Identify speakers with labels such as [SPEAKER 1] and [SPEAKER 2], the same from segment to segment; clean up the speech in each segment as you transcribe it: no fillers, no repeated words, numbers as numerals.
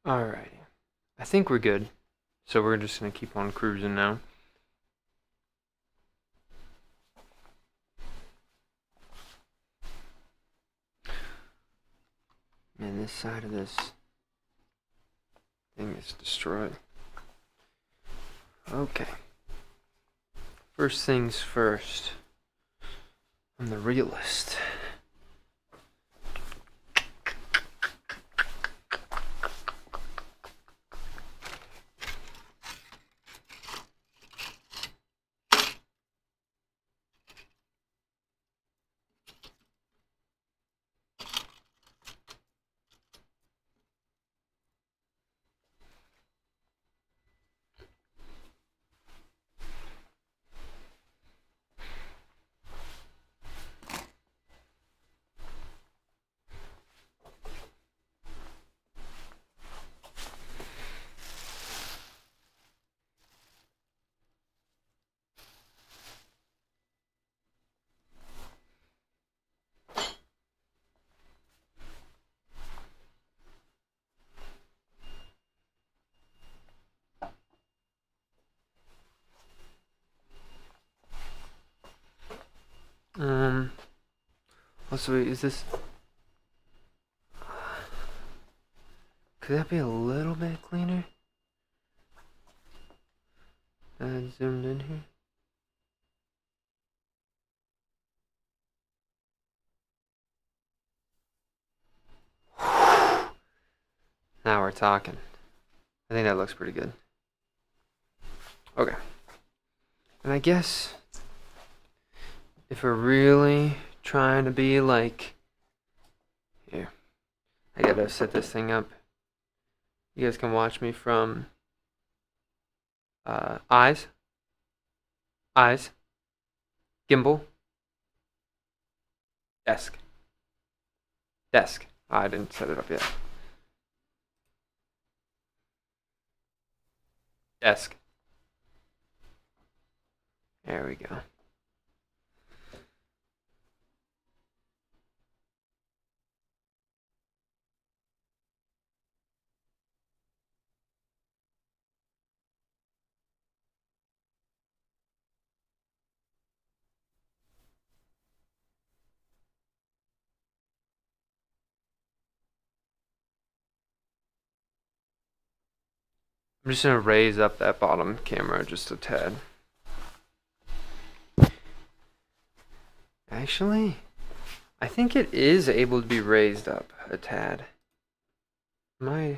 [SPEAKER 1] Alrighty. I think we're good. So we're just going to keep on cruising now. Man, this side of this thing is destroyed. Okay. First things first. I'm the realist. Also, is this... Could that be a little bit cleaner? Zoomed in here. Now we're talking. I think that looks pretty good. Okay. And I guess if we're really trying to be like... Here. I gotta set this thing up. You guys can watch me from eyes, gimbal, desk. Oh, I didn't set it up yet. Desk. There we go. I'm just gonna raise up that bottom camera just a tad. Actually, I think it is able to be raised up a tad. No,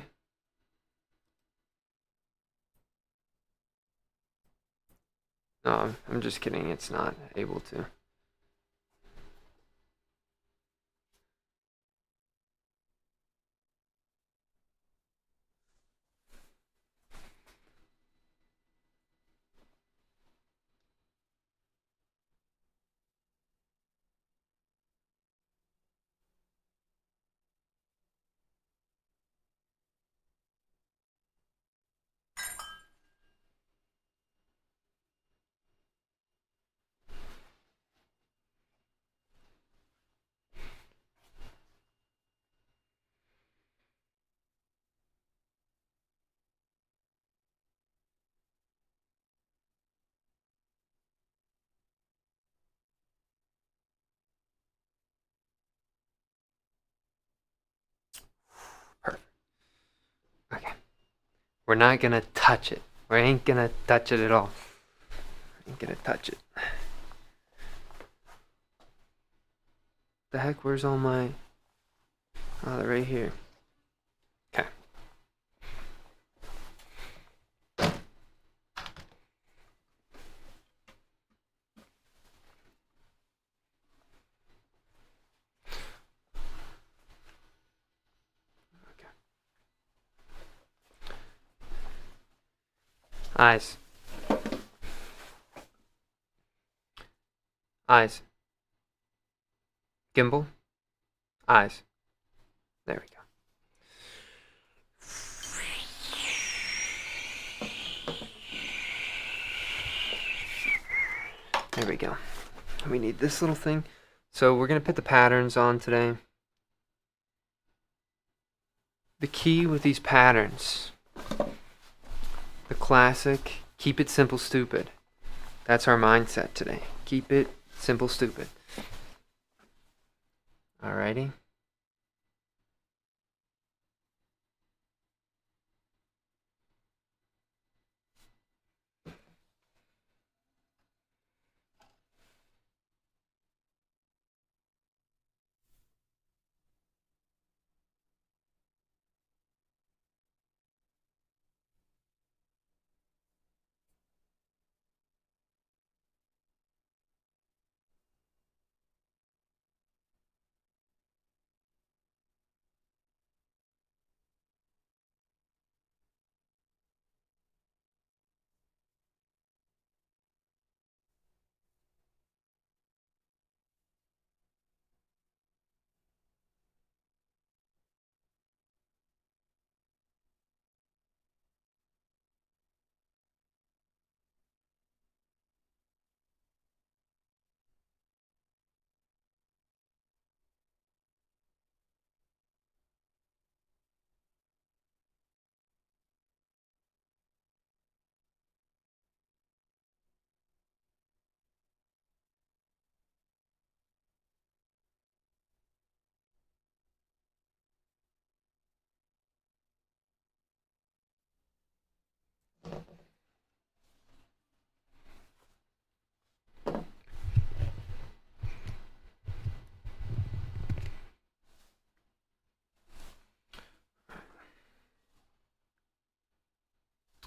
[SPEAKER 1] I'm just kidding. It's not able to. Perfect. Okay. We're not gonna touch it. We ain't gonna touch it at all. Ain't gonna touch it. The heck? Where's all my... Oh, they're right here. Okay. Eyes. Eyes. Gimbal. Eyes. There we go. There we go. We need this little thing. So we're going to put the patterns on today. the key with these patterns, the classic, keep it simple, stupid. That's our mindset today. Keep it simple, stupid. Alrighty.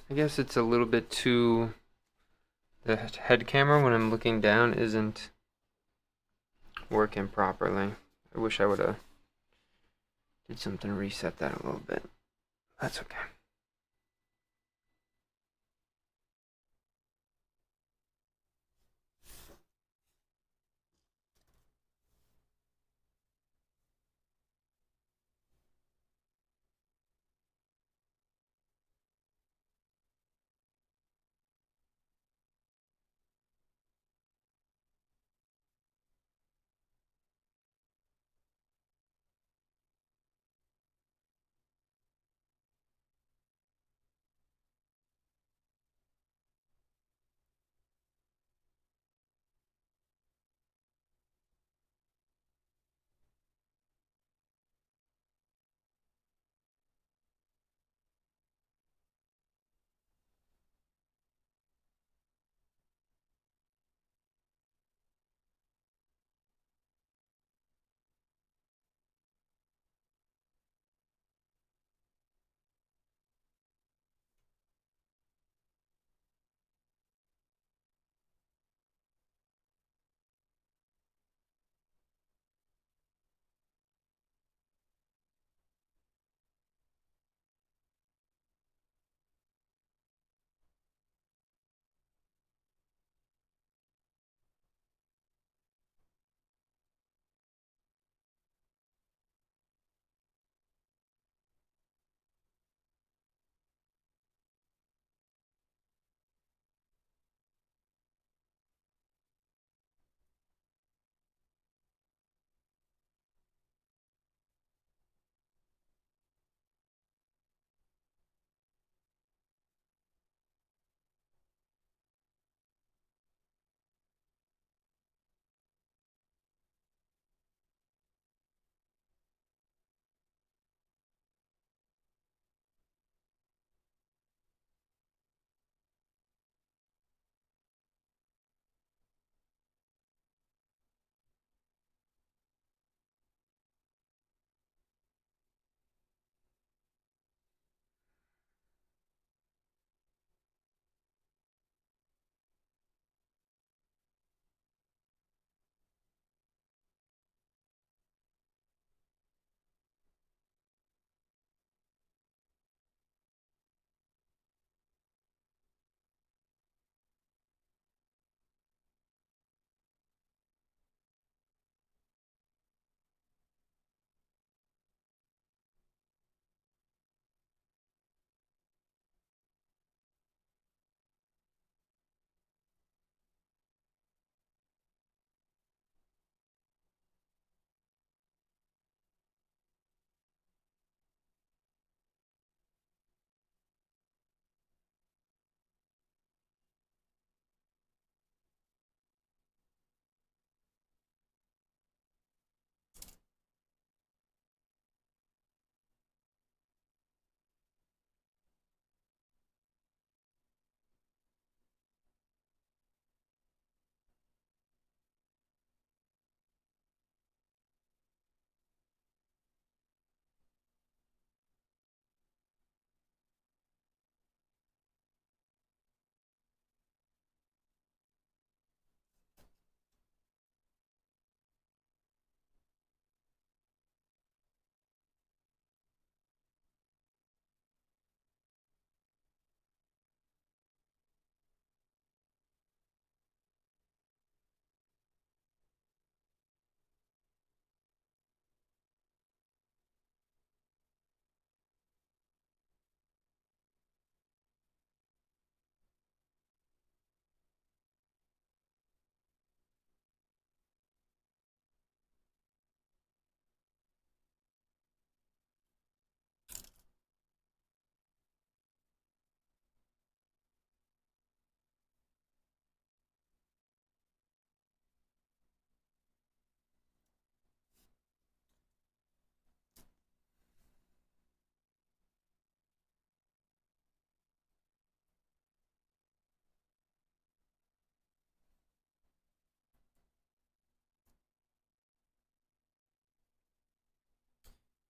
[SPEAKER 1] I guess it's a little bit too... The head camera when I'm looking down isn't working properly. I wish I would have did something to reset that a little bit. That's okay.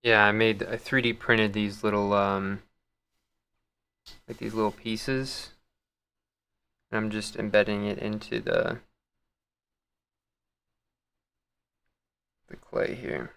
[SPEAKER 1] Yeah, I 3D printed these little like these little pieces, and I'm just embedding it into the clay here.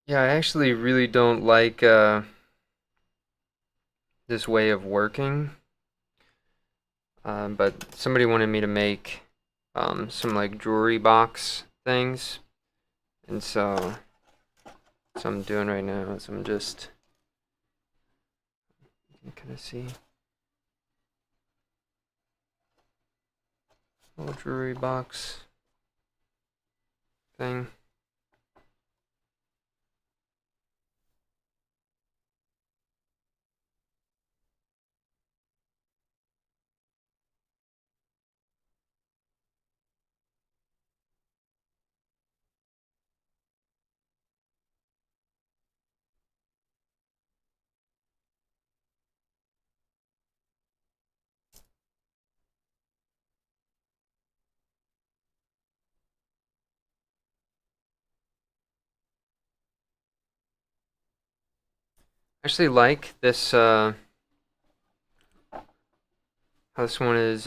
[SPEAKER 1] Yeah, I actually really don't like this way of working, but somebody wanted me to make some like jewelry box things, and so I'm doing right now is I'm just, you can kind of see little jewelry box thing. I actually like this how this one is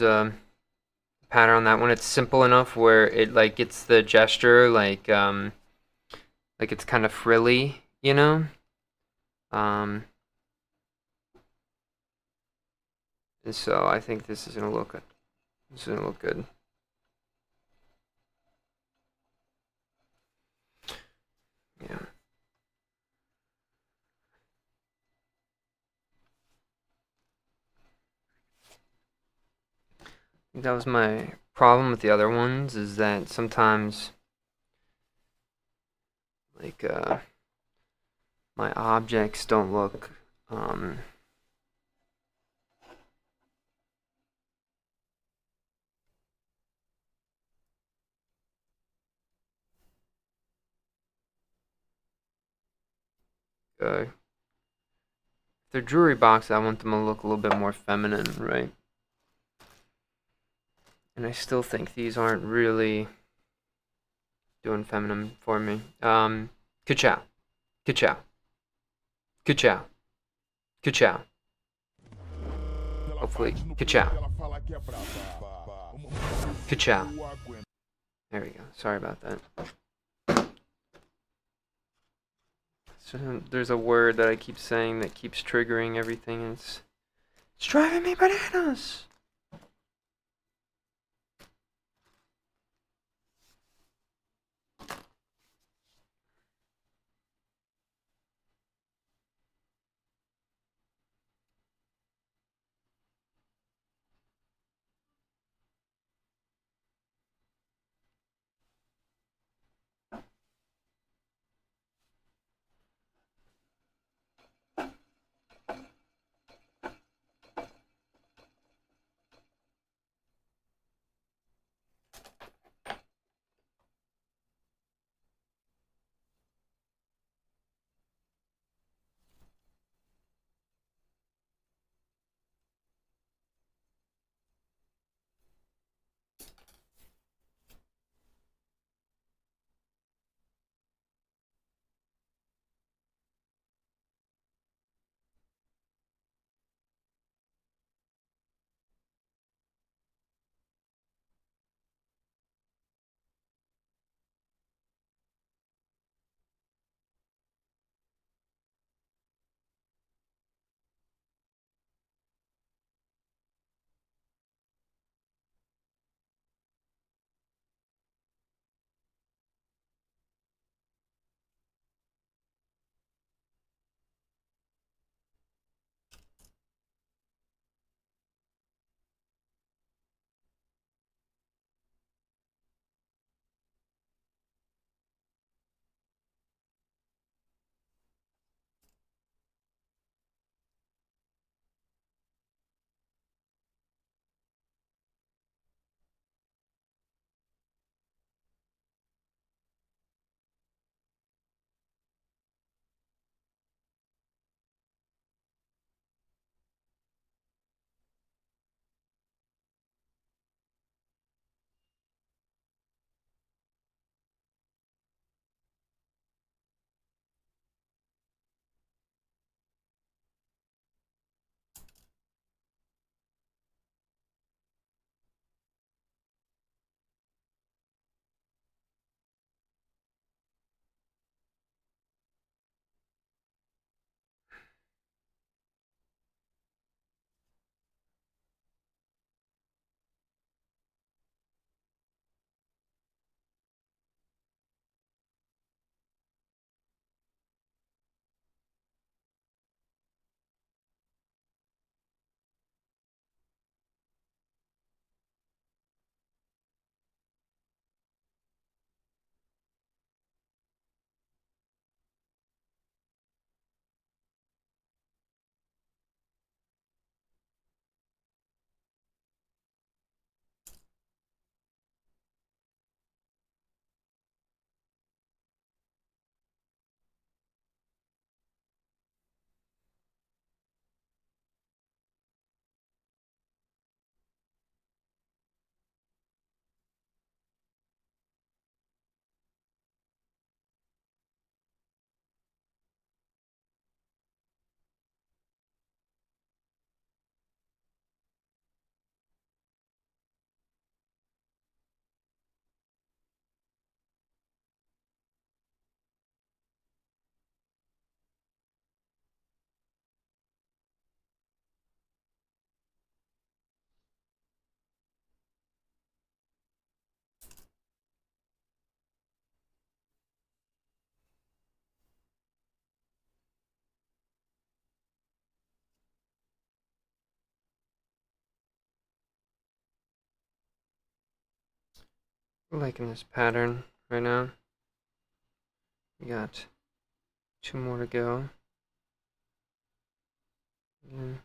[SPEAKER 1] pattern on that one. It's simple enough where it like gets the gesture like it's kind of frilly, you know? Um and so I think this is gonna look good. This is gonna look good. Yeah. I think that was my problem with the other ones is that sometimes like my objects don't look if they're jewelry box, I want them to look a little bit more feminine, right? And I still think these aren't really doing feminine for me. Ka-chow. Ka-chow. Ka-chow. Ka-chow. Hopefully, ka-chow. Ka-chow. There we go. Sorry about that. So there's a word that I keep saying that keeps triggering everything. It's driving me bananas. Liking this pattern right now. We got 2 more to go. And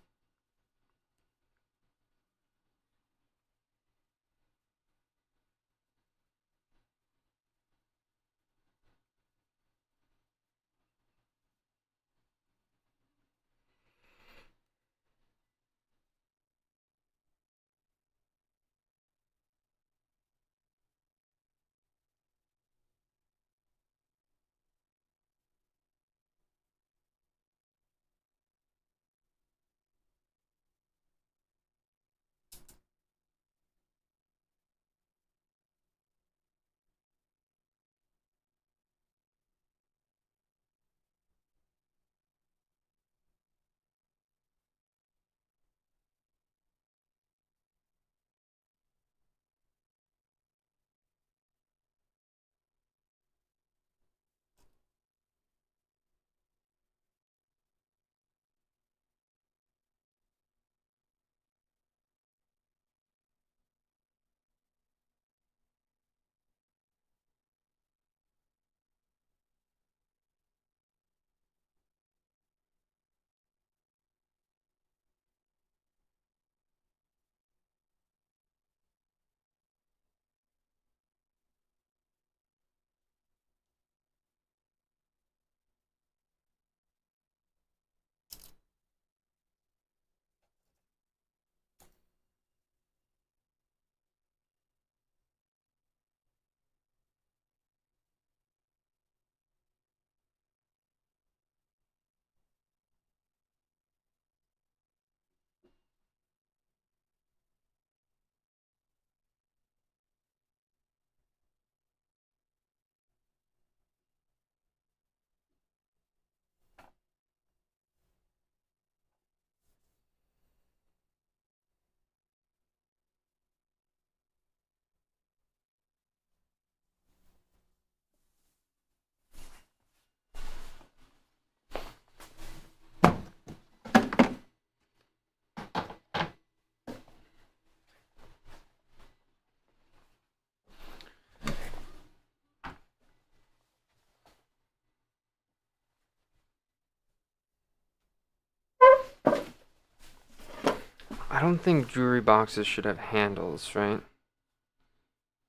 [SPEAKER 1] I don't think jewelry boxes should have handles, right?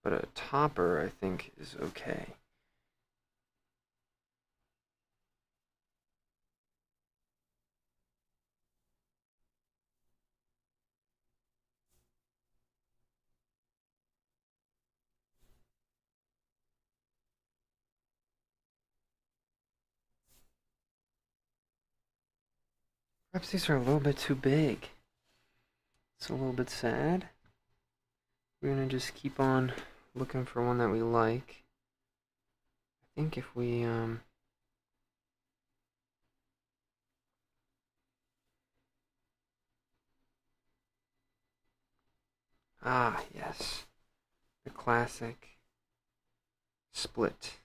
[SPEAKER 1] But a topper, I think, is okay. Perhaps these are a little bit too big. It's a little bit sad. We're gonna just keep on looking for one that we like. I think if we, yes. The classic split.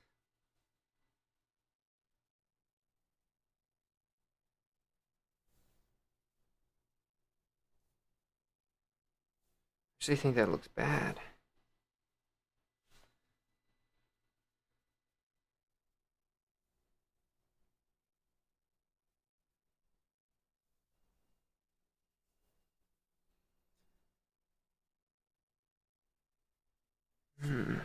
[SPEAKER 1] I actually think that looks bad. Hmm.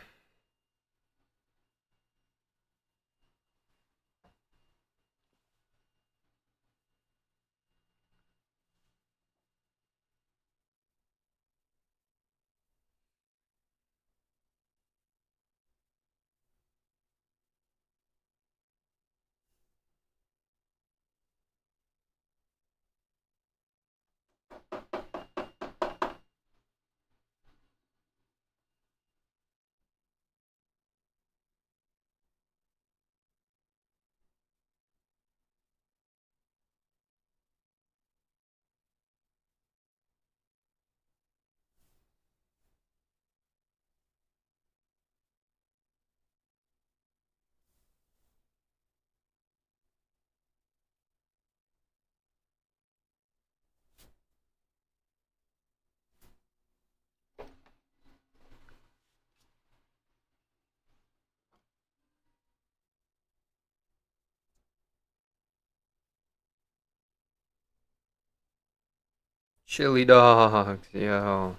[SPEAKER 1] Chili dogs, yo.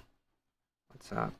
[SPEAKER 1] What's up?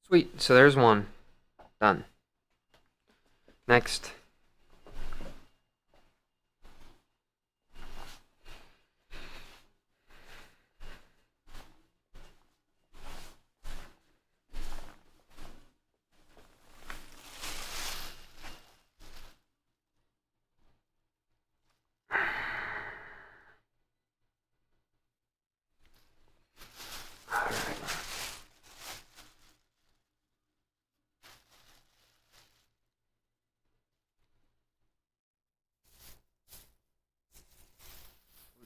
[SPEAKER 1] Sweet, so there's one. Done. Next.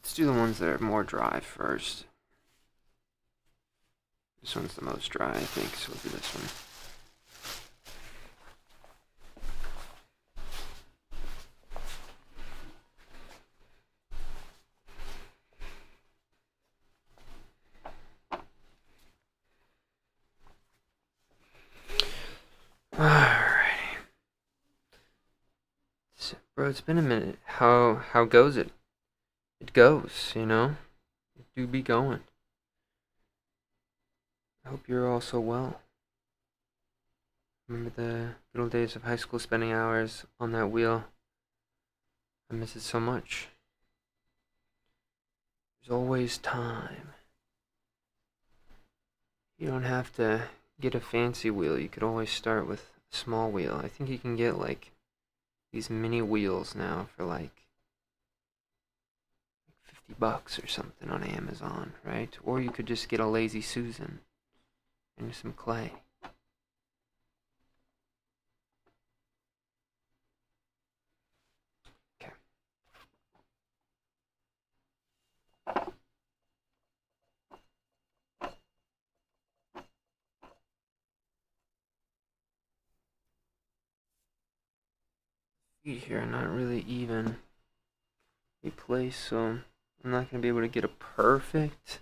[SPEAKER 1] Let's do the ones that are more dry first. This one's the most dry, I think, so we'll do this one. Alrighty. So, bro, it's been a minute. How goes it? It goes, you know? It do be going. I hope you're all so well. Remember the little days of high school spending hours on that wheel? I miss it so much. There's always time. You don't have to get a fancy wheel. You could always start with a small wheel. I think you can get like these mini wheels now for like $50 or something on Amazon, right? Or you could just get a Lazy Susan and some clay. Okay. Feet here are not really even placed, so I'm not going to be able to get a perfect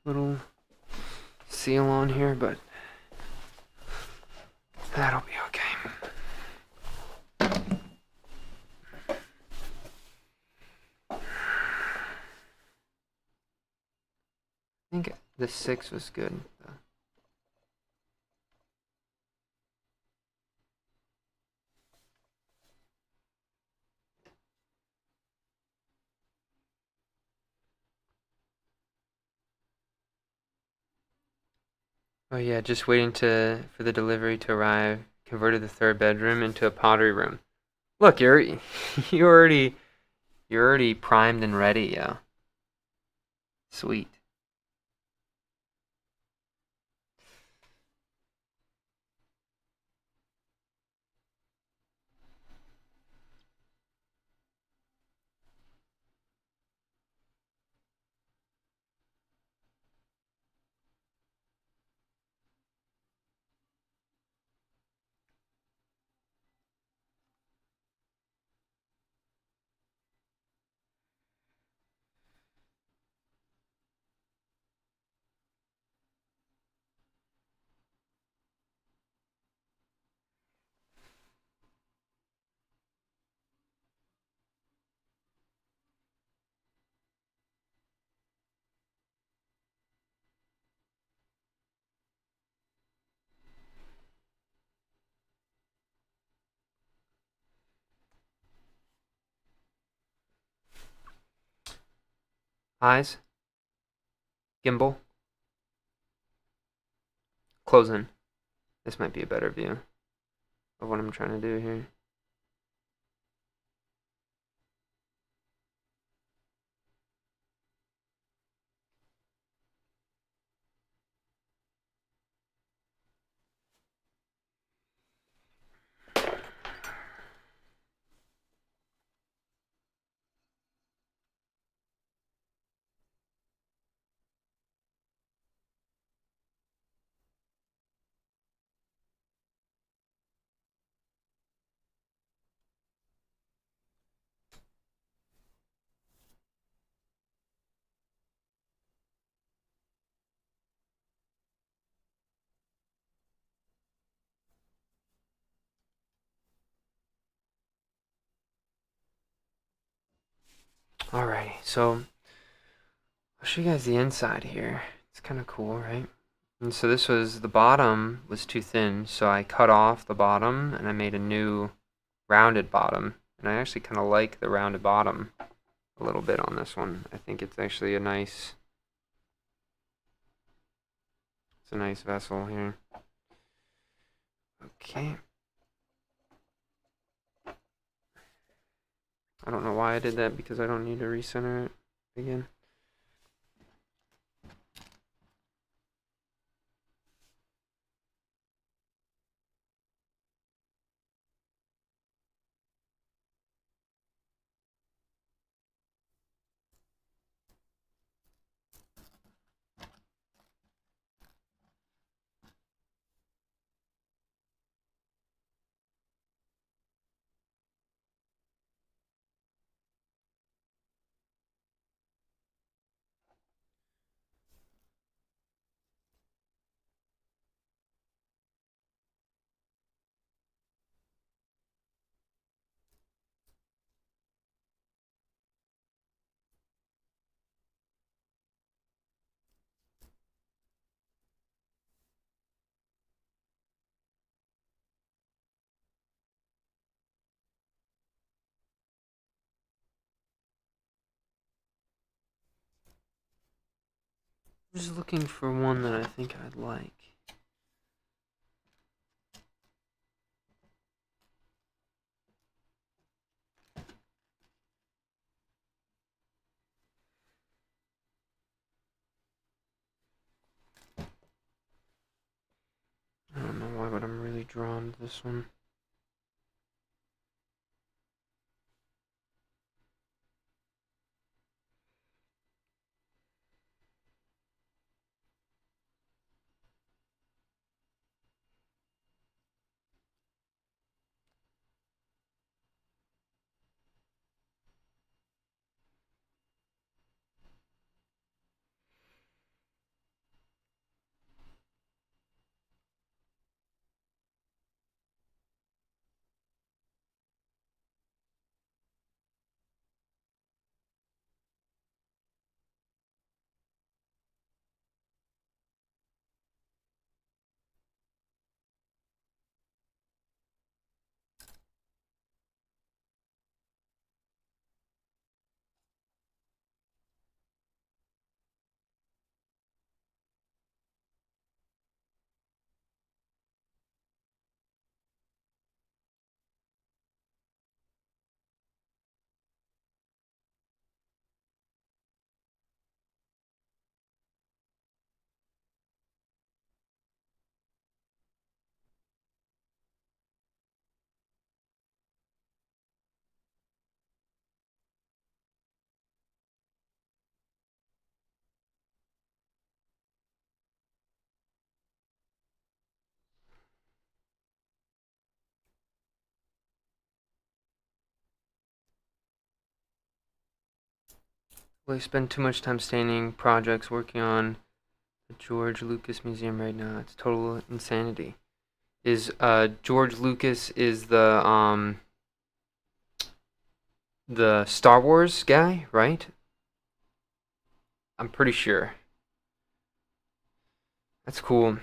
[SPEAKER 1] little seal on here, but that'll be okay. I think the 6 was good. Oh yeah, just waiting for the delivery to arrive. Converted the third bedroom into a pottery room. Look, you're already primed and ready, yeah. Sweet. Eyes. Gimbal. Close in. This might be a better view of what I'm trying to do here. Alrighty, so I'll show you guys the inside here. It's kind of cool, right? And so this was, the bottom was too thin, so I cut off the bottom and I made a new rounded bottom. And I actually kind of like the rounded bottom a little bit on this one. I think it's actually a nice, it's a nice vessel here. Okay. I don't know why I did that, because I don't need to recenter it again. I'm just looking for one that I think I'd like. I don't know why, but I'm really drawn to this one. Well, I spend too much time staining projects working on the George Lucas Museum right now. It's total insanity. Is George Lucas is the Star Wars guy, right? I'm pretty sure. That's cool.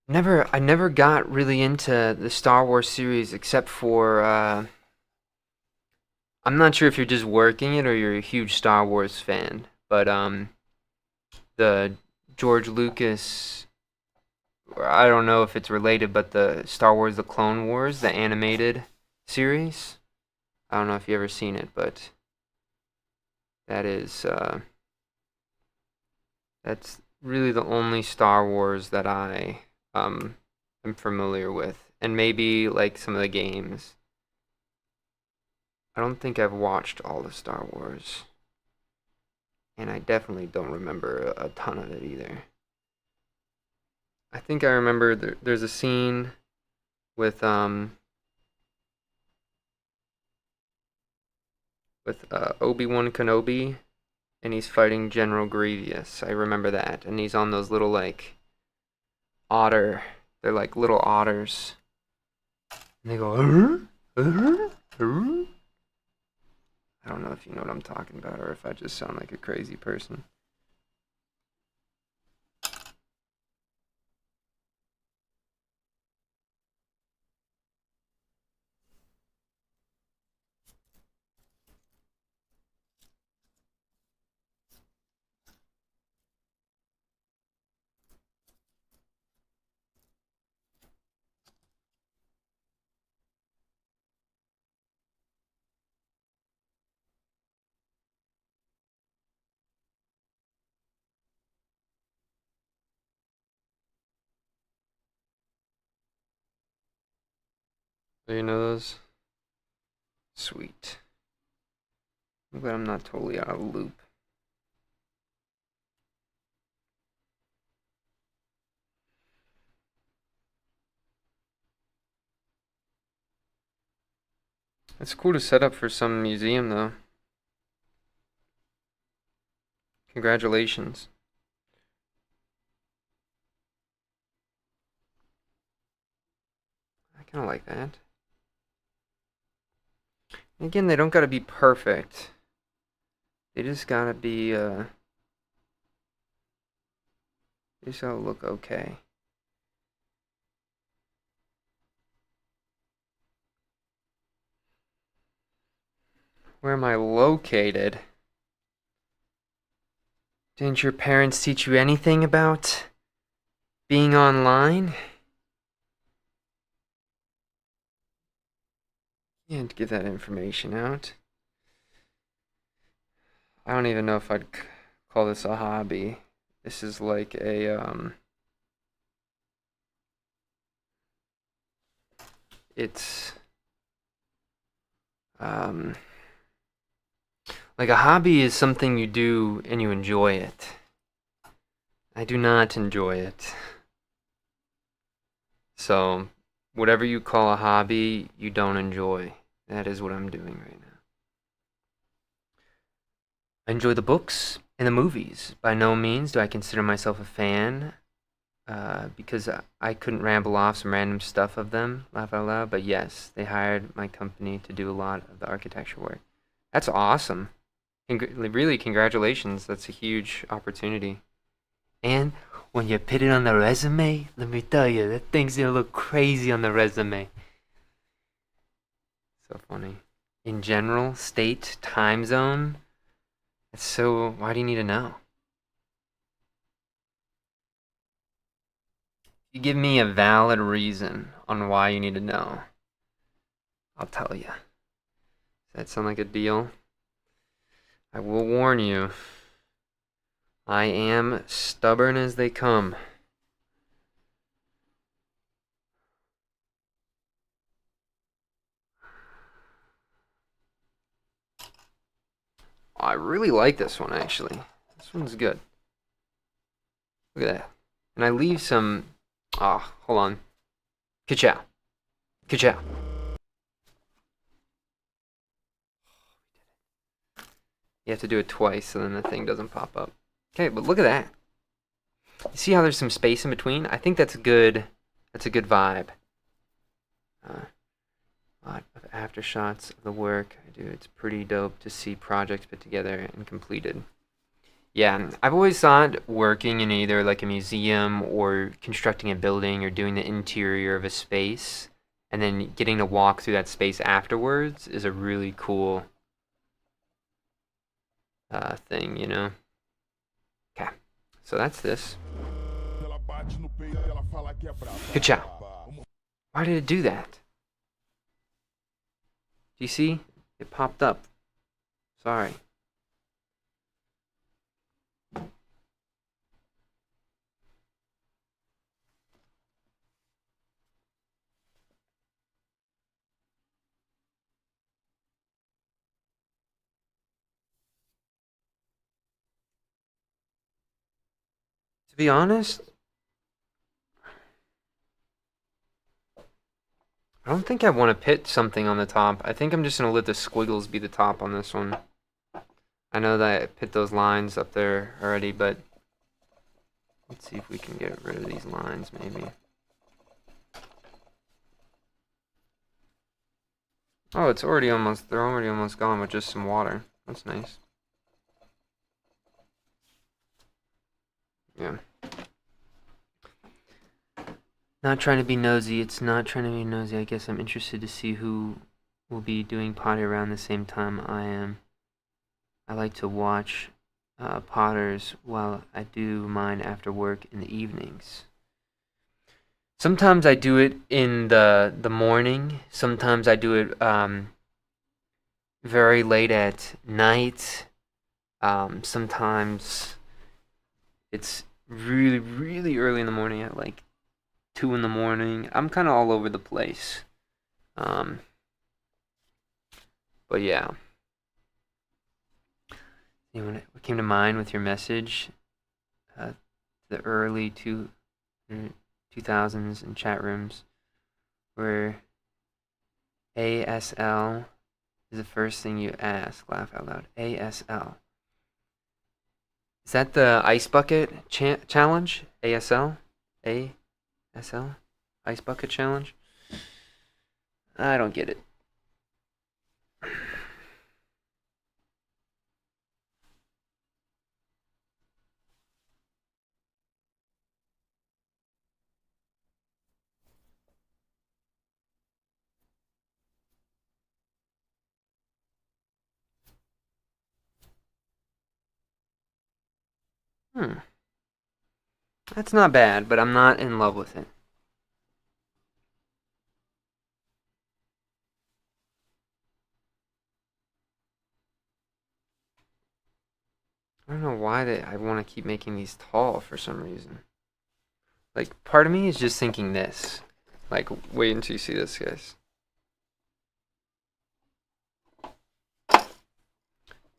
[SPEAKER 1] I never got really into the Star Wars series except for I'm not sure if you're just working it or you're a huge Star Wars fan, but the George Lucas, or I don't know if it's related, but the Star Wars: The Clone Wars, the animated series. I don't know if you ever seen it, but that is that's really the only Star Wars that I am familiar with, and maybe like some of the games. I don't think I've watched all the Star Wars, and I definitely don't remember a ton of it either. I think I remember there's a scene with Obi-Wan Kenobi, and he's fighting General Grievous. I remember that, and he's on those little like otter. They're like little otters, and they go. I don't know if you know what I'm talking about, or if I just sound like a crazy person. Do you know those? Sweet. I'm glad I'm not totally out of the loop. It's cool to set up for some museum, though. Congratulations. I kind of like that. And again, they don't gotta be perfect. They just gotta be, they just gotta look okay. Where am I located? Didn't your parents teach you anything about being online? You can't give that information out. I don't even know if I'd call this a hobby. This is like it's, um, like a hobby is something you do and you enjoy it. I do not enjoy it. So, whatever you call a hobby, you don't enjoy. That is what I'm doing right now. I enjoy the books and the movies. By no means do I consider myself a fan, because I couldn't ramble off some random stuff of them, laugh out loud. But yes, they hired my company to do a lot of the architecture work. That's awesome. Really, congratulations. That's a huge opportunity. And when you put it on the resume, let me tell you, that thing's gonna look crazy on the resume. So funny. In general, state, time zone. It's so. Why do you need to know? You give me a valid reason on why you need to know, I'll tell you. Does that sound like a deal? I will warn you. I am stubborn as they come. I really like this one, actually. This one's good. Look at that. And I leave some. Ah, oh, hold on. Ka-chow. Ka-chow. You have to do it twice so then the thing doesn't pop up. Okay, but look at that. You see how there's some space in between? I think that's a good vibe. A lot of after shots of the work I do. It's pretty dope to see projects put together and completed. Yeah, I've always thought working in either like a museum or constructing a building or doing the interior of a space and then getting to walk through that space afterwards is a really cool thing, you know? Okay, so that's this. Good job. Why did it do that? Do you see? It popped up. Sorry. To be honest, I don't think I want to put something on the top. I think I'm just going to let the squiggles be the top on this one. I know that I put those lines up there already, but let's see if we can get rid of these lines maybe. Oh, they're already almost gone with just some water. That's nice. Yeah. Not trying to be nosy. It's not trying to be nosy. I guess I'm interested to see who will be doing pottery around the same time I am. I like to watch potters while I do mine after work in the evenings. Sometimes I do it in the morning. Sometimes I do it very late at night. Sometimes it's really, really early in the morning at like 2 in the morning. I'm kind of all over the place. But yeah. What came to mind with your message? The early 2000s in chat rooms where ASL is the first thing you ask. Laugh out loud. ASL. Is that the ice bucket challenge? ASL? ASL? Ice bucket challenge? I don't get it. That's not bad, but I'm not in love with it. I don't know why I want to keep making these tall for some reason. Like, part of me is just thinking this. Like, wait until you see this, guys.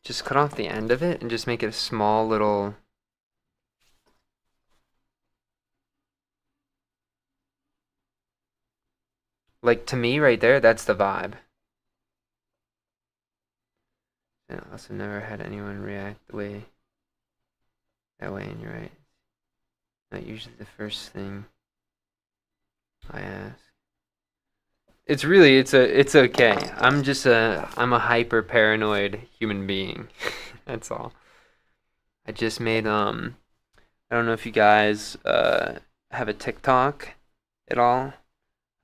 [SPEAKER 1] Just cut off the end of it and just make it a small little... Like, to me, right there, that's the vibe. And I also never had anyone react that way, and you're right. Not usually the first thing I ask. It's okay. I'm a hyper paranoid human being. That's all. I just made I don't know if you guys have a TikTok at all.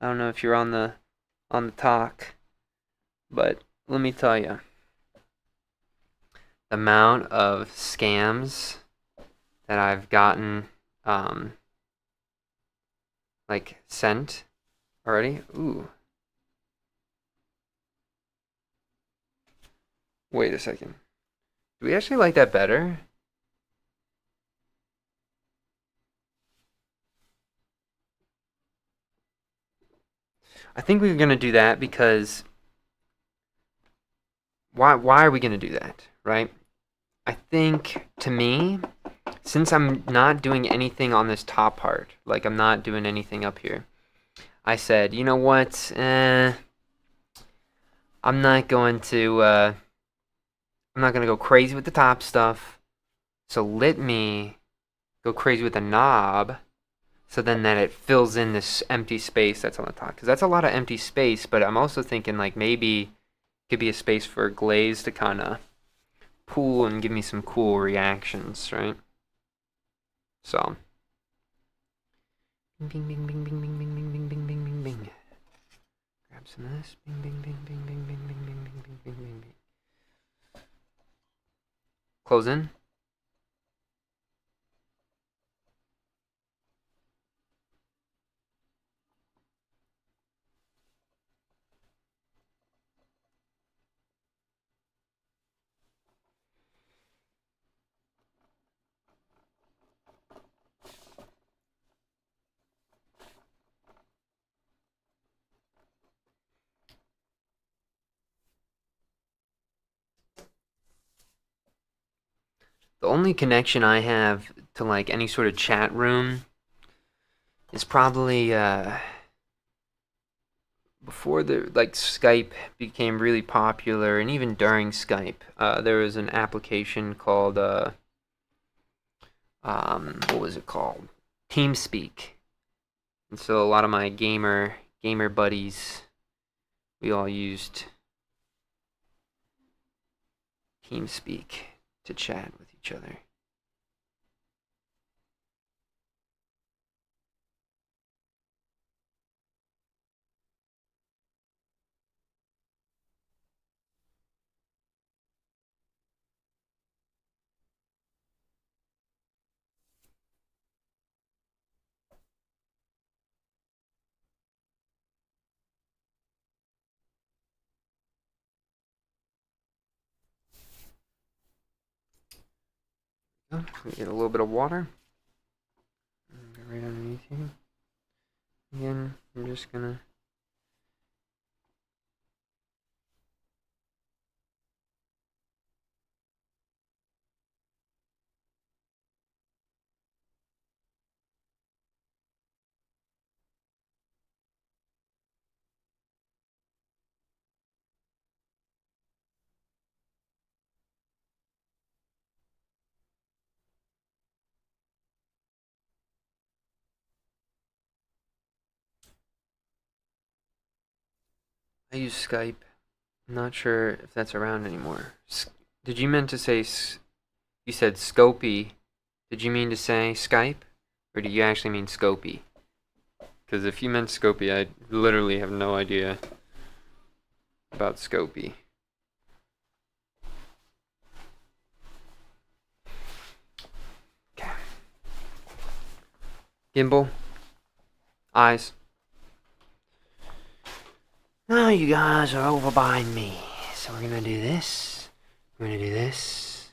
[SPEAKER 1] I don't know if you're on the talk, but let me tell you, the amount of scams that I've gotten like sent already. Ooh. Wait a second. Do we actually like that better? I think we're gonna do that because why are we gonna do that, right? I think to me, since I'm not doing anything on this top part, like I'm not doing anything up here, I said, you know what? I'm not going to go crazy with the top stuff. So let me go crazy with the knob, so then that it fills in this empty space that's on the top. Because that's a lot of empty space, but I'm also thinking like maybe it could be a space for glaze to kind of cool and give me some cool reactions, right? So. Bing, bing, bing, bing, bing, bing, bing, bing, bing, bing, bing, bing. Grab some of this. Bing, bing, bing, bing, bing, bing, bing, bing, bing, bing, bing, bing, bing. Close in. The only connection I have to like any sort of chat room is probably before the like Skype became really popular, and even during Skype, there was an application called what was it called? TeamSpeak. And so a lot of my gamer buddies, we all used TeamSpeak to chat with each other. Get a little bit of water. Right underneath here. Again, I'm just gonna I use Skype. I'm not sure if that's around anymore. Did you mean to say, you said Scopy? Did you mean to say Skype? Or do you actually mean Scopy? Because if you meant Scopy, I literally have no idea about Scopy. Okay. Gimbal. Eyes. Now you guys are over behind me. So we're gonna do this. We're gonna do this.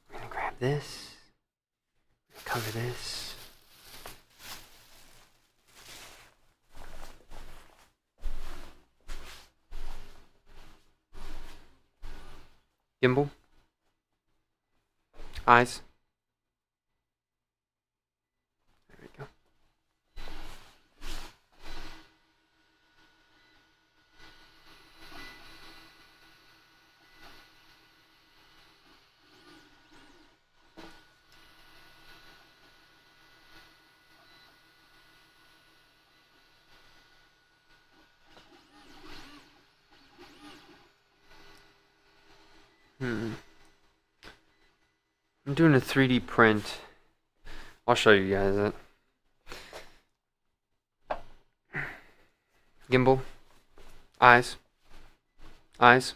[SPEAKER 1] We're gonna grab this. Cover this. Gimbal. Eyes. There we go. I'm doing a 3D print. I'll show you guys it. Gimbal. Eyes. Eyes.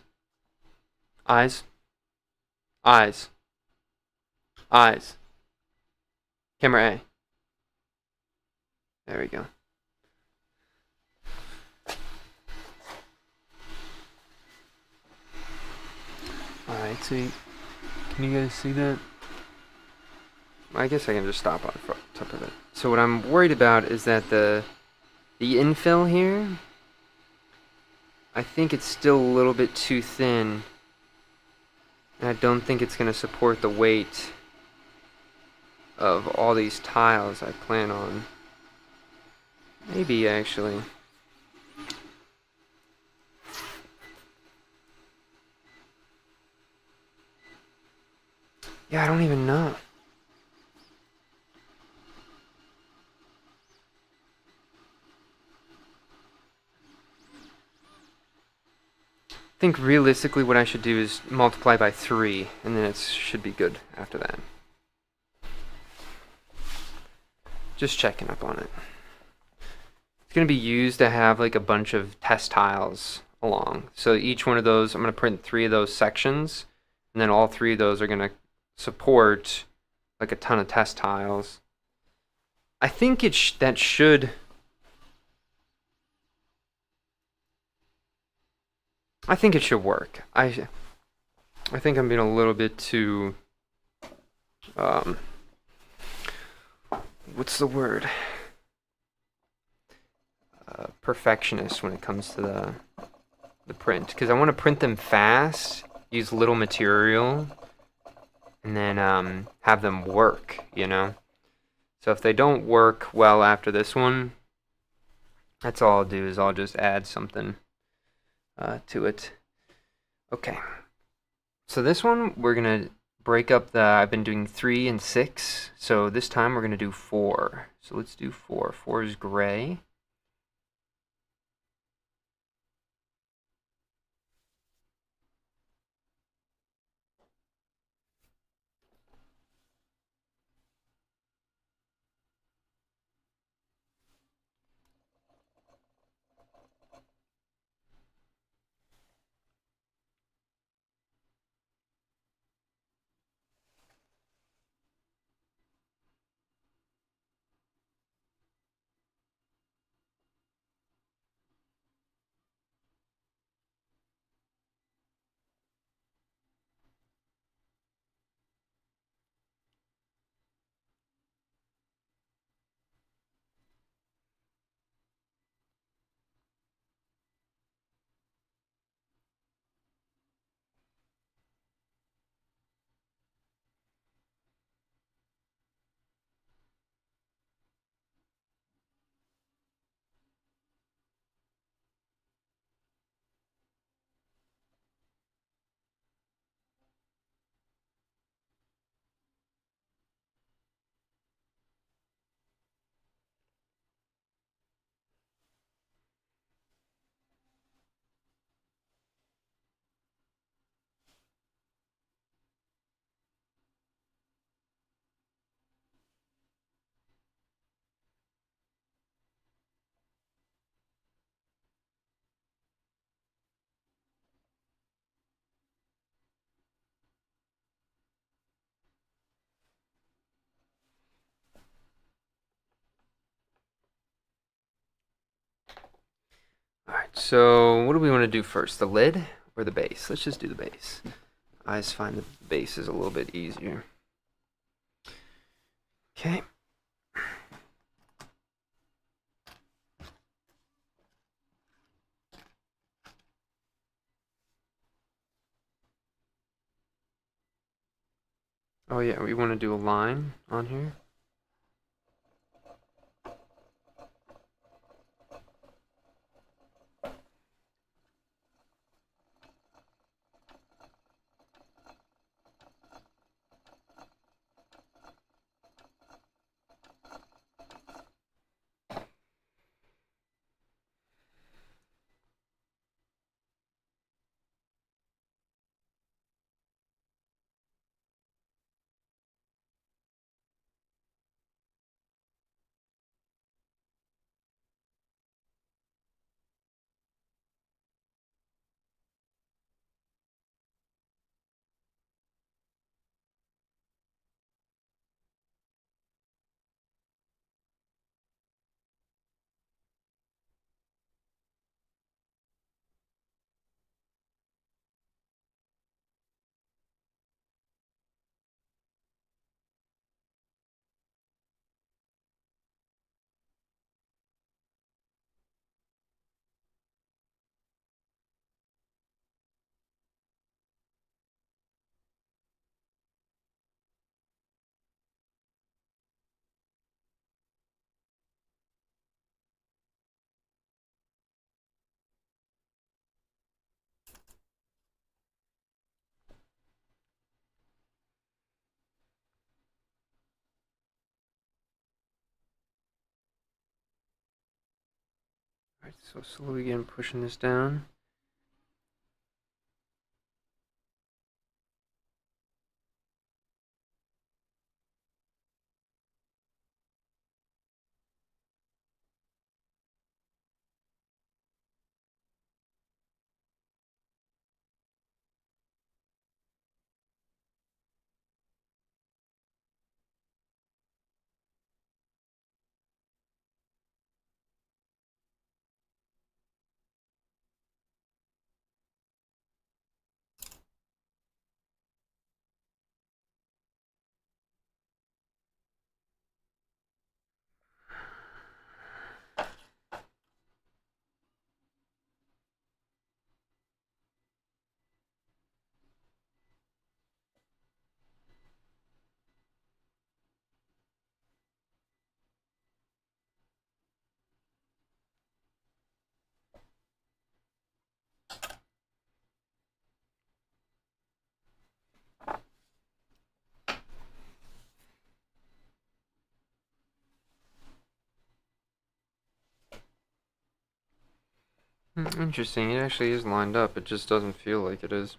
[SPEAKER 1] Eyes. Eyes. Eyes. Camera A. There we go. Alright, see. Can you guys see that? I guess I can just stop on top of it. So what I'm worried about is that the infill here, I think it's still a little bit too thin. And I don't think it's going to support the weight of all these tiles I plan on. Maybe, actually. Yeah, I don't even know. think realistically what I should do is multiply by 3, and then it should be good after that. Just checking up on it. It's going to be used to have like a bunch of test tiles along. So each one of those, I'm going to print 3 of those sections, and then all 3 of those are going to support like a ton of test tiles. I think that should... I think it should work. I think I'm being a little bit too... what's the word? Perfectionist when it comes to the print, because I want to print them fast, use little material, and then have them work, you know? So if they don't work well after this one, that's all I'll do, is I'll just add something to it. Okay. So this one, we're going to break up I've been doing 3 and 6, so this time we're going to do 4. So let's do 4. 4 is gray. Alright, so what do we want to do first? The lid or the base? Let's just do the base. I just find the base is a little bit easier. Okay. Oh yeah, we want to do a line on here. Alright, so slowly again pushing this down. Interesting. It actually is lined up. It just doesn't feel like it is.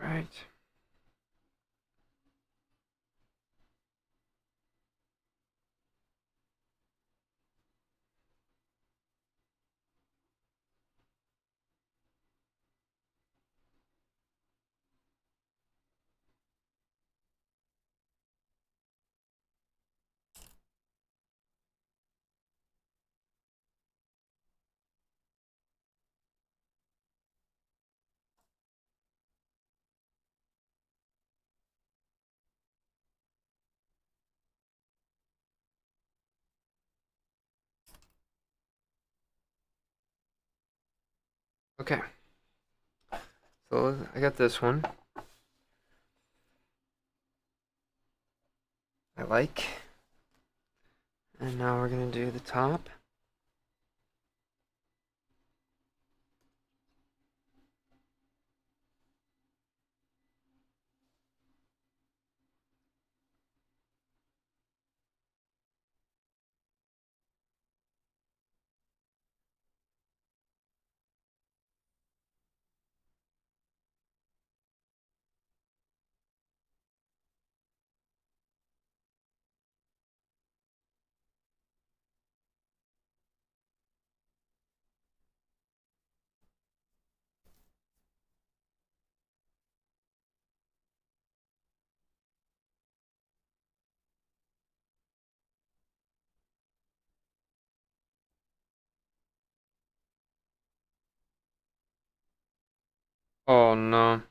[SPEAKER 1] All right. Okay. So I got this one. I like. And now we're gonna do the top. Oh no.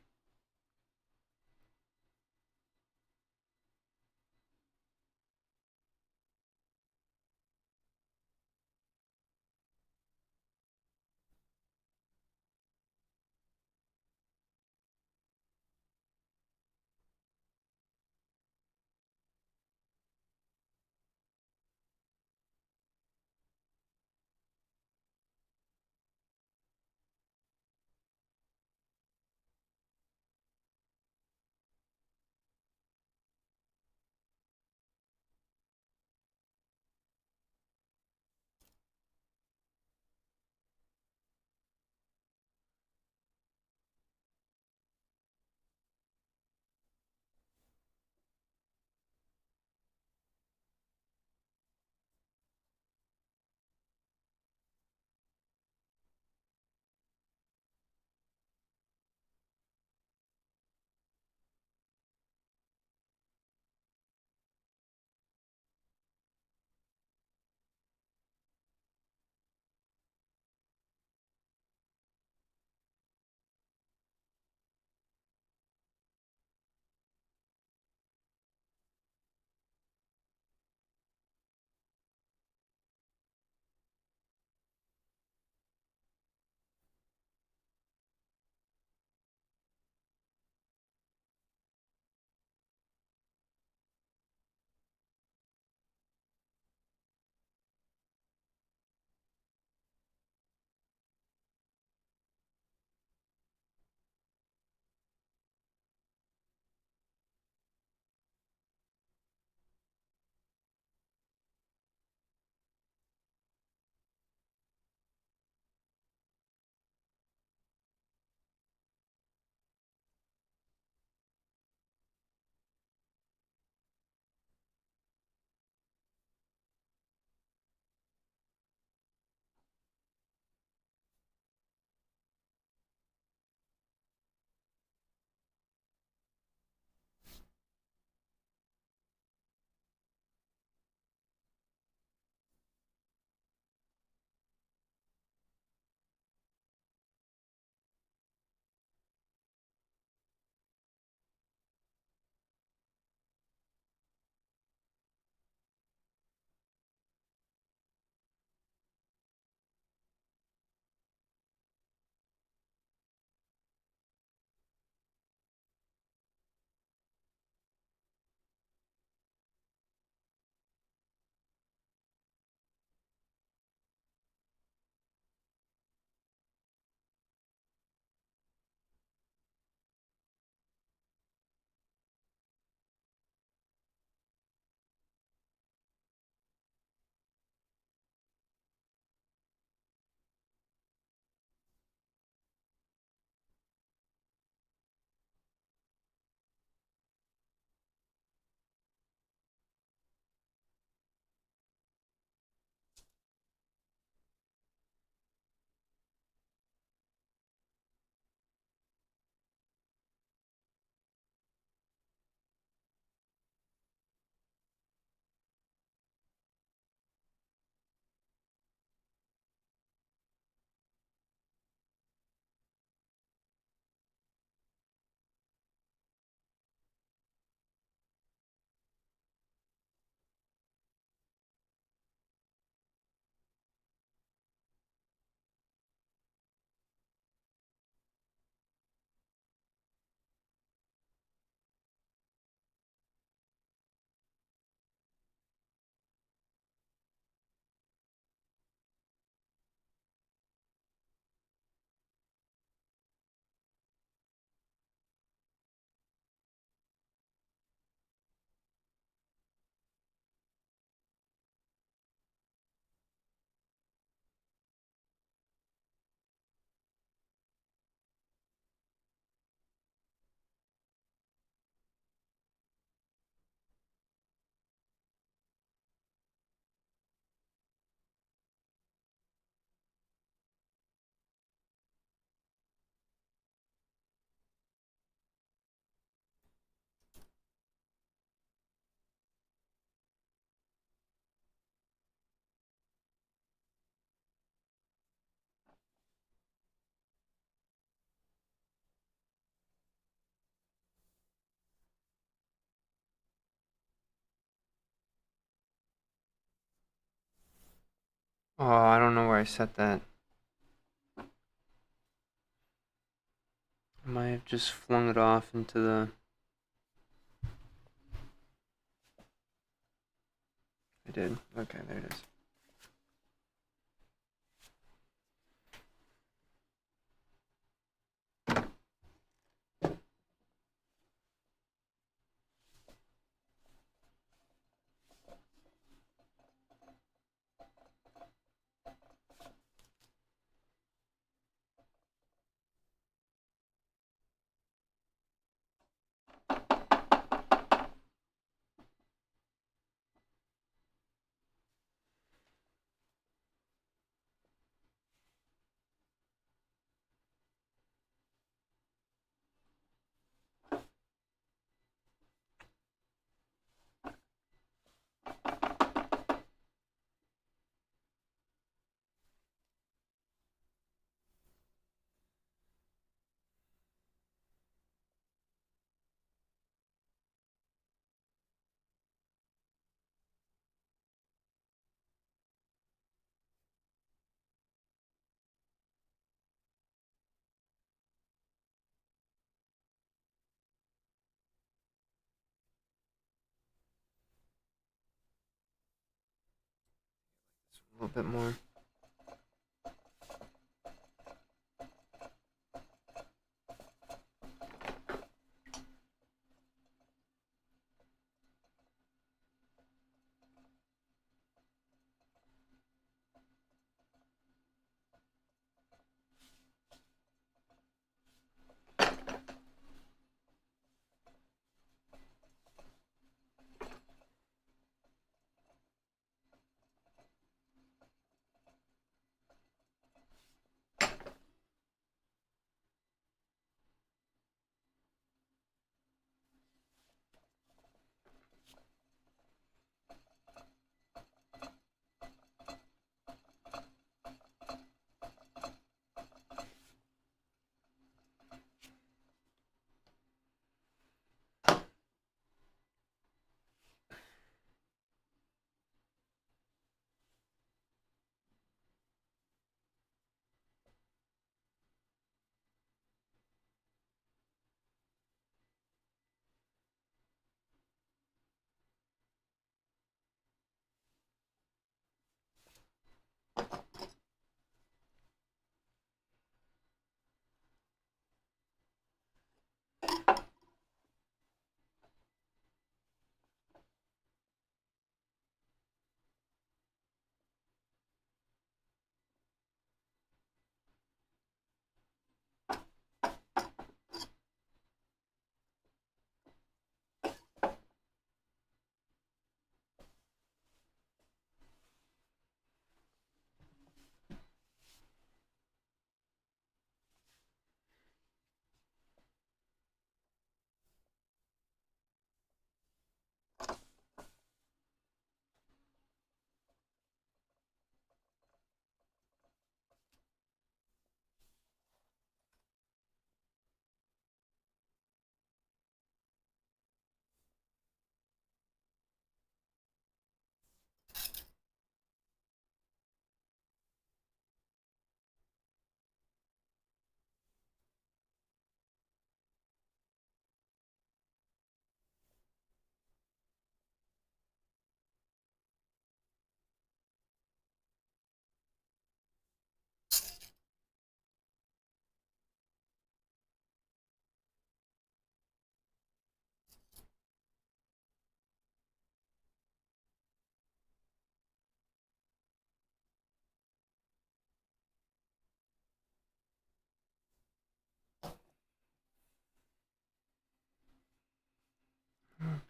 [SPEAKER 1] Oh, I don't know where I set that. I might have just flung it off into the... I did. Okay, there it is. A little bit more.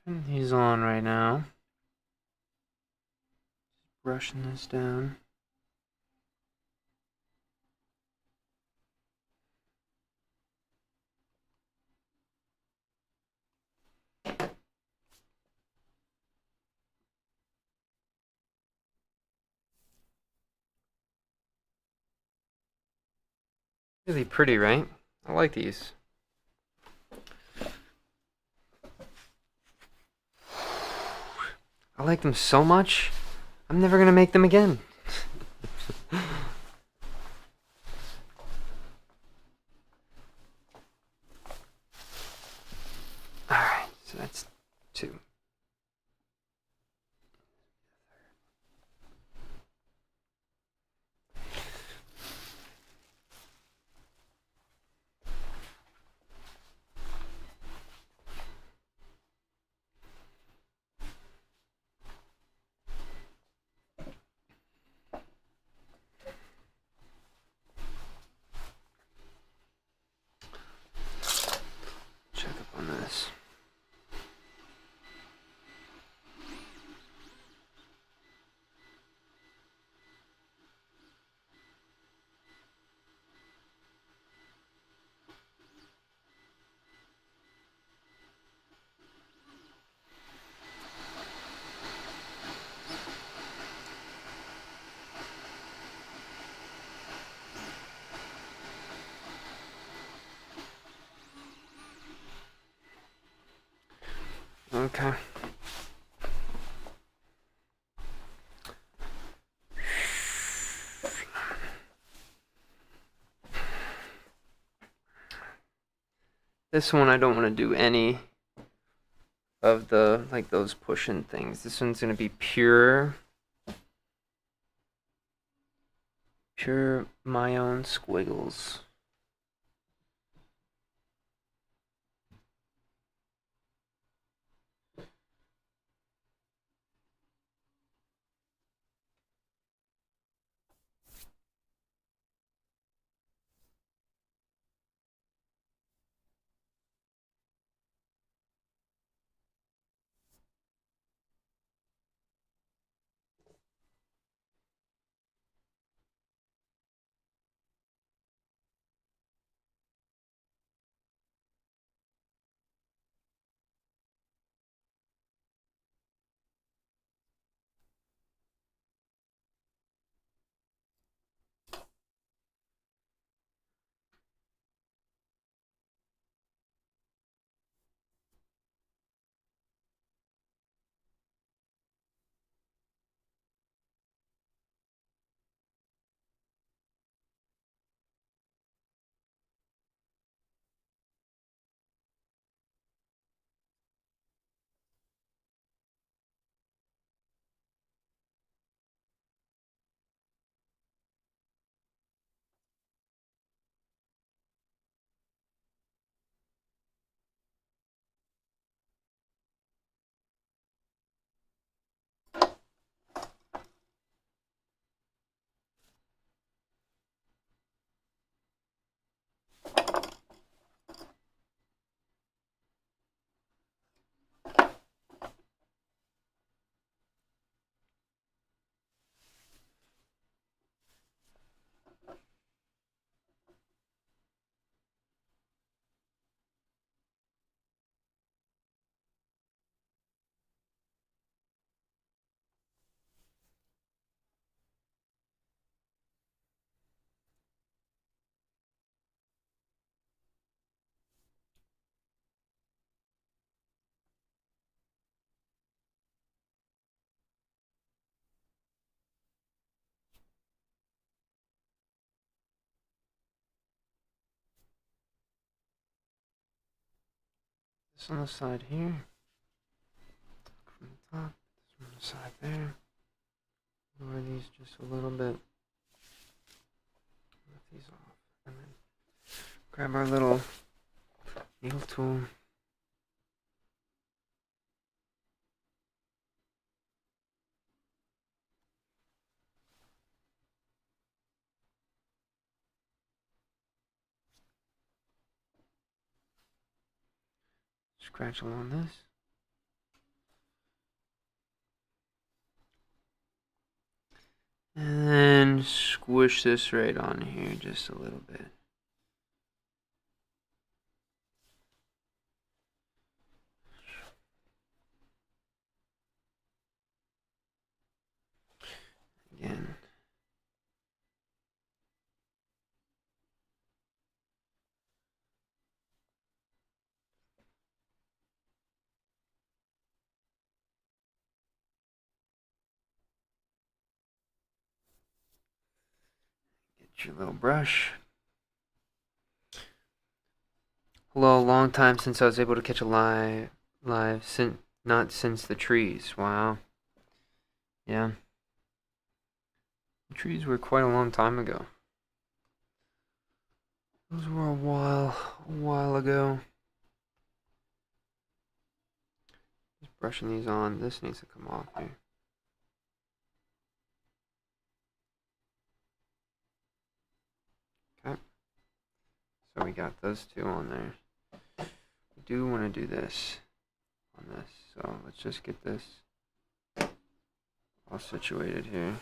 [SPEAKER 1] And he's on right now. Brushing this down. Really pretty, right? I like these. I like them so much, I'm never gonna make them again. So that's 2. Check up on this. Okay. This one I don't want to do any of the, like, those pushing things. This one's going to be pure my own squiggles. This on the side here. From the top. This on the side there. Lower these just a little bit. Let these off. And then grab our little needle tool. Scratch along this. And then squish this right on here just a little bit. Again. Get your little brush. Hello, long time since I was able to catch a live live since not since the trees. Wow. Yeah. The trees were quite a long time ago. Those were a while ago. Just brushing these on. This needs to come off here. Okay. So we got those two on there. We do want to do this on this. So let's just get this all situated here.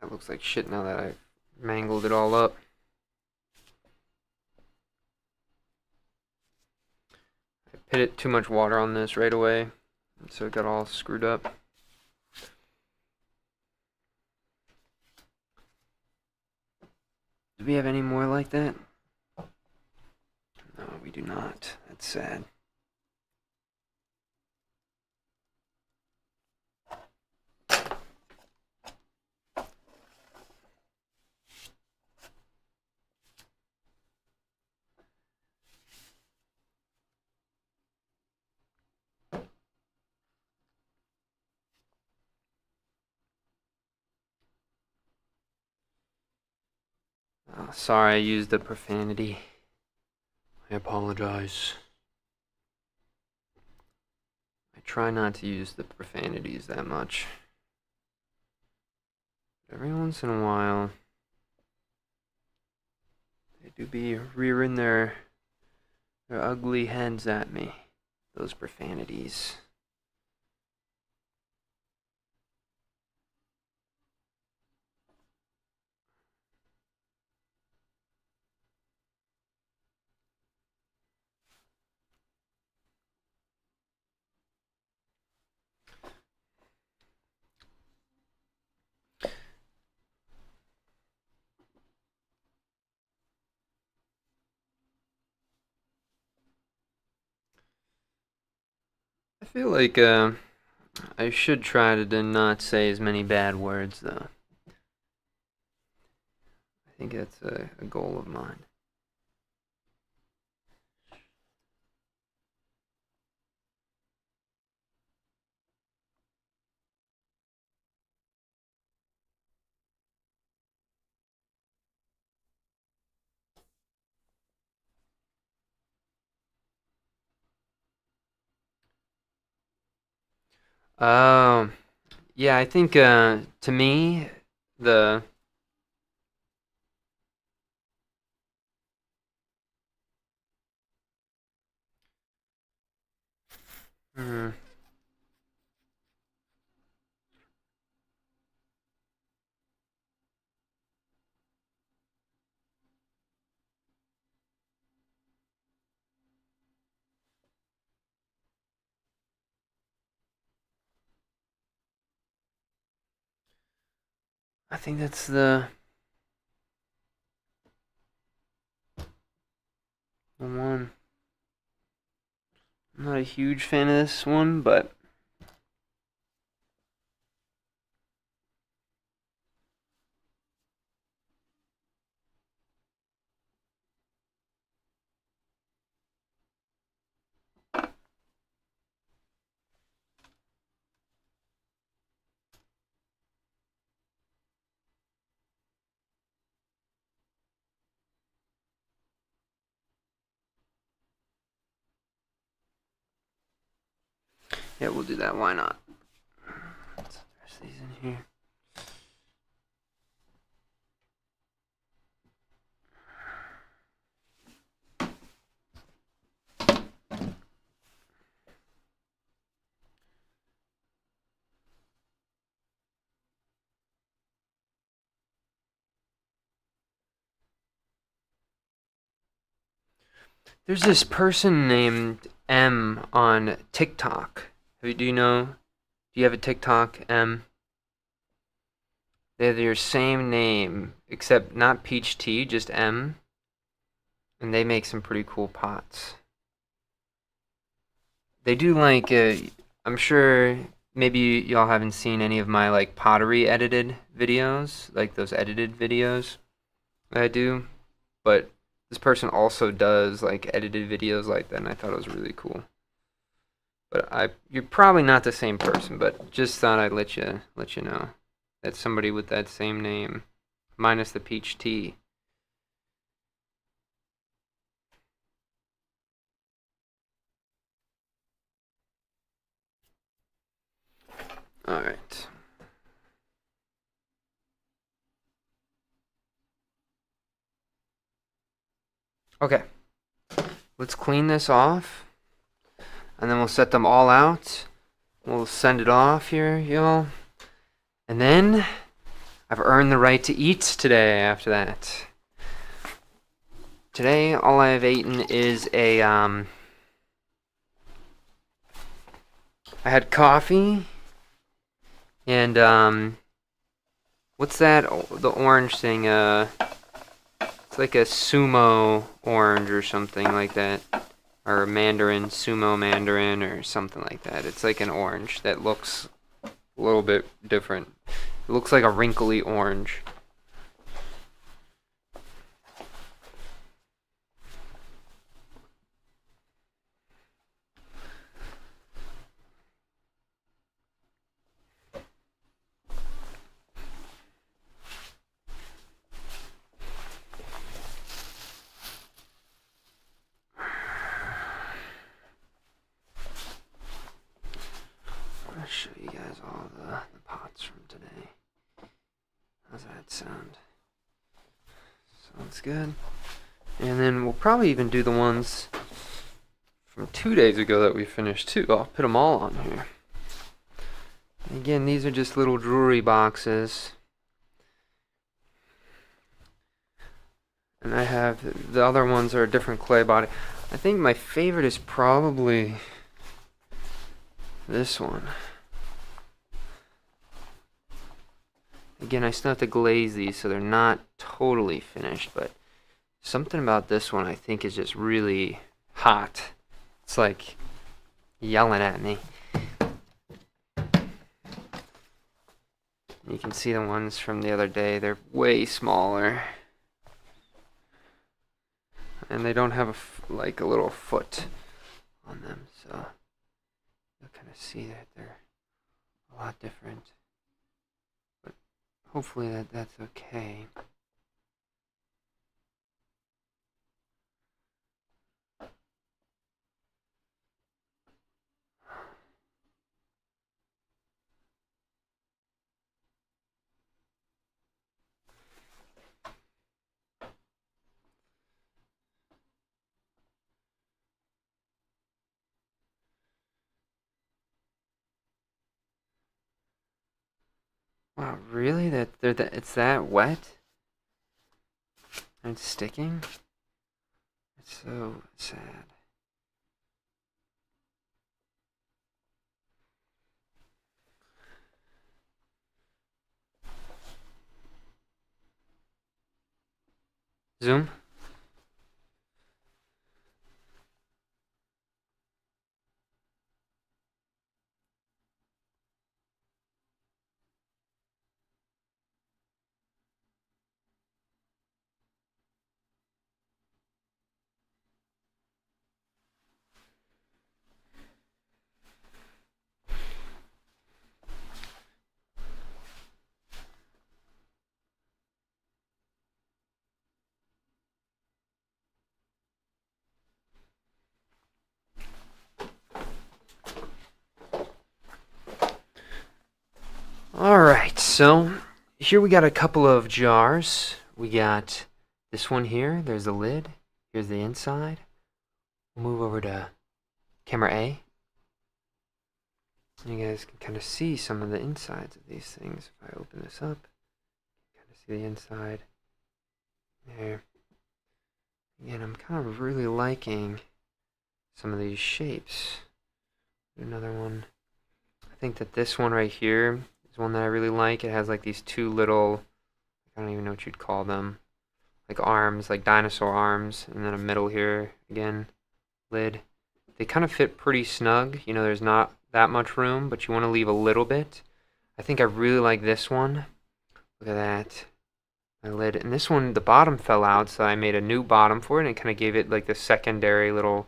[SPEAKER 1] That looks like shit now that I've mangled it all up. I pitted too much water on this right away, so it got all screwed up. Do we have any more like that? No, we do not. That's sad. Oh, sorry, I used the profanity. I apologize. I try not to use the profanities that much. Every once in a while, they do be rearing their ugly heads at me. Those profanities. I feel like I should try to not say as many bad words, though. I think that's a goal of mine. Um, yeah, I think to me, the hmm, I think that's the one. I'm not a huge fan of this one, but yeah, we'll do that. Why not? Let's press these in here. There's this person named M on TikTok. Do you know? Do you have a TikTok, M? They have your same name, except not peach tea, just M. And they make some pretty cool pots. They do like, I'm sure maybe y'all haven't seen any of my like pottery edited videos, like those edited videos that I do. But this person also does like edited videos like that, and I thought it was really cool. But you're probably not the same person, but just thought I'd let you know. That's somebody with that same name, minus the peach tea. All right. Okay. Let's clean this off, and then we'll set them all out. We'll send it off here, y'all. And then I've earned the right to eat today after that. Today, all I've eaten is I had coffee and what's that? The orange thing? It's like a sumo orange or something like that, or a mandarin, sumo mandarin, or something like that. It's like an orange that looks a little bit different. It looks like a wrinkly orange. I'll show you guys all the pots from today. How's that sound? Sounds good. And then we'll probably even do the ones from 2 days ago that we finished too. I'll put them all on here. And again, these are just little jewelry boxes. And I have the other ones are a different clay body. I think my favorite is probably this one. Again, I still have to glaze these, so they're not totally finished, but something about this one I think is just really hot. It's like yelling at me. You can see the ones from the other day, they're way smaller. And they don't have like a little foot on them, so you'll kind of see that they're a lot different. But hopefully that's okay. Wow, really? It's that wet? And it's sticking? It's so sad. Zoom? Alright, so here we got a couple of jars. We got this one here. There's the lid. Here's the inside. We'll move over to camera A. And you guys can kind of see some of the insides of these things. If I open this up, kind of see the inside there. Again, I'm kind of really liking some of these shapes. Another one. I think that this one right here is one that I really like. It has like these two little, I don't even know what you'd call them, like arms, like dinosaur arms, and then a middle here, again, lid. They kind of fit pretty snug. You know, there's not that much room, but you want to leave a little bit. I think I really like this one. Look at that. My lid. And this one, the bottom fell out, so I made a new bottom for it, and it kind of gave it like the secondary little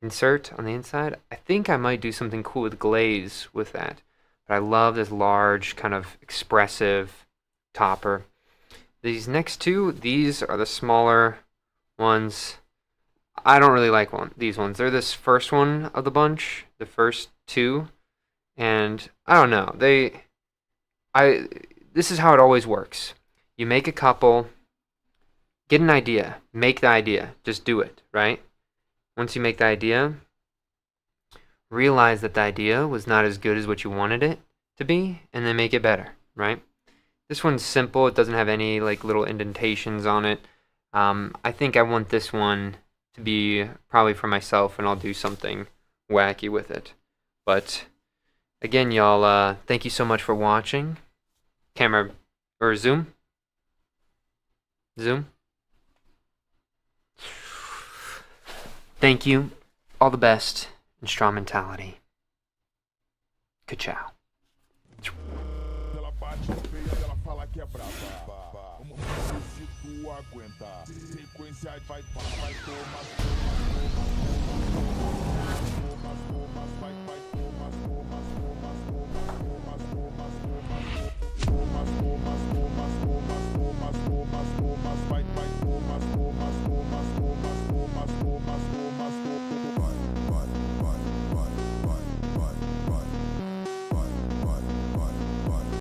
[SPEAKER 1] insert on the inside. I think I might do something cool with glaze with that. But I love this large, kind of expressive topper. These next two, these are the smaller ones. I don't really like these ones. They're this first one of the bunch, the first two, and I don't know. This is how it always works. You make a couple, get an idea, make the idea, just do it, right? Once you make the idea, realize that the idea was not as good as what you wanted it to be, and then make it better, right? This one's simple. It doesn't have any like little indentations on it. I think I want this one to be probably for myself, and I'll do something wacky with it. But again, y'all, thank you so much for watching. Camera or Zoom? Zoom? Thank you. All the best and strong mentality. Ka-chow.
[SPEAKER 2] Ela bate feia e ela fala que é brava. Vamos ver se tu aguenta. Sequência vai tomar.